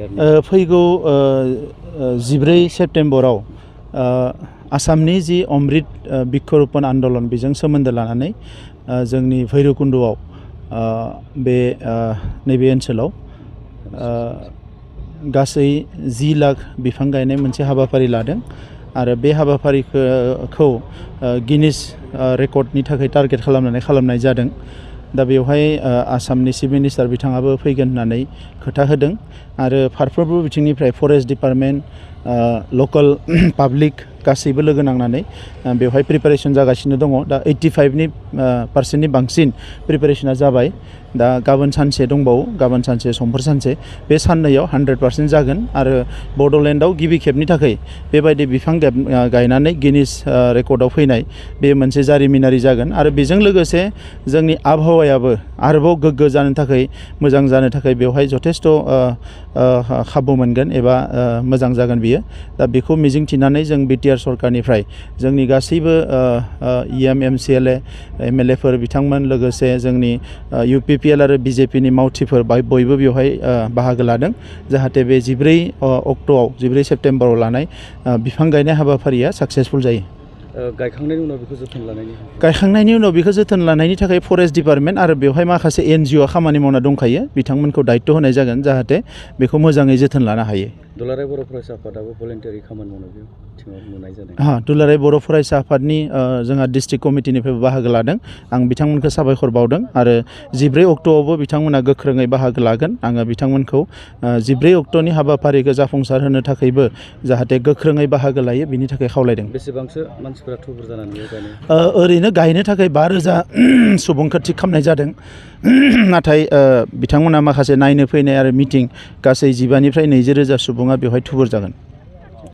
सेक्टरनि फैगौ 14 सेप्तेम्बराव आसामनि जि अमृत बृक्षरोपण आन्दलन बेजों सोमोन्दो लानानै जोंनि भैरबकुन्द'आव बे नैबे ओनसोलाव गासै 10 लाख बिफां गायनाय मोनसे हाबाफारि लादों आरो बे हाबाफारिखौ गिनिस रेकर्डनि थाखाय टारगेट खालामनाय जादों। दा बेवहाय आसामनि चिफ मिनिस्टार बिथाङाबो फैगोन होननानै खोथा होदों आरो फारफ्रोमबो बिथिंनिफ्राय फरेस्ट डिपार्टमेन्ट लकेल पाब्लिक गासैबो लोगो नांनानै बेवहाय प्रिपारेसन जागासिनो दङ। दा 85% बांसिन प्रिपारेसना जाबाय। दा गाबोन सानसे दंबावो, गाबोन सानसे समफोर सानसे, बे साननैयाव 100% जागोन आरो बड'लेण्डआव गिबि खेबनि थाखाय बेबायदि बिफां गायनानै गिनिस रेकर्डआव फैनाय बे मोनसे जारिमिनारि जागोन आरो बेजों लोगोसे जोंनि आबहावायाबो आरोबाव गोग्गो जानो थाखाय, मोजां जानो थाखाय बेवहाय जथेस्थ' खाबु मोनगोन एबा मोजां जागोन बियो। दा बेखौ मिजिंथिनानै जों बिटिआर सरकारनिफ्राय जोंनि गासैबो EM MCLA MLAफोर बिथांमोन लोगोसे जोंनि UPPL आरो BJPनि मावथिफोर बयबो बेवहाय बाहागो लादों जाहाथे बे 14 सेप्तेम्बराव लानाय बिफां गायनाय हाबाफारिया साक्सेसफुल जायो। गायखांनायनि उनाव बेखौ जोथोन लानायनि थाखाय फरेस्ट डिपार्टमेन्ट आरो बेवहाय माखासे NGOआ खामानि मावना दंखायो, बिथांमोनखौ दायित्व होनाय जागोन जाहाथे बेखौ मोजाङै जोथोन लानो हायो। दुलाराय बर' फरायसा आफादाबो भलेन्टारि खामानि मावनाय बिथिङाव नुनाय जादों। दुलाराय बर' फरायसा आफादनि जोंहा डिस्ट्रिक्ट कमिटिनिफ्रायबो बाहागो लादों। आं बिथांमोनखौ साबायखर बावदों आरो 14 अक्ट'आवबो बिथांमोना गोख्रोङै बाहागो लागोन। आङो बिथांमोनखौ 14 अक्ट'नि हाबाफारिखौ जाफुंसार होनो थाखायबो जाहाथे गोख्रोङै बाहागो लायो बिनि थाखाय खावलायदों। बेसेबांसो मानसिफोरा थुबुर जानानै गायनो? ओरैनो गायनो थाखाय 5,000 सुबुंखौ थिग खालामनाय जादों। नाथाय बिथांमोना माखासे नायनो फैनाय आरो मिटिं गासै 15 निफ्राय 20,000 सुबुङा बेवहाय थुबुर जागोन।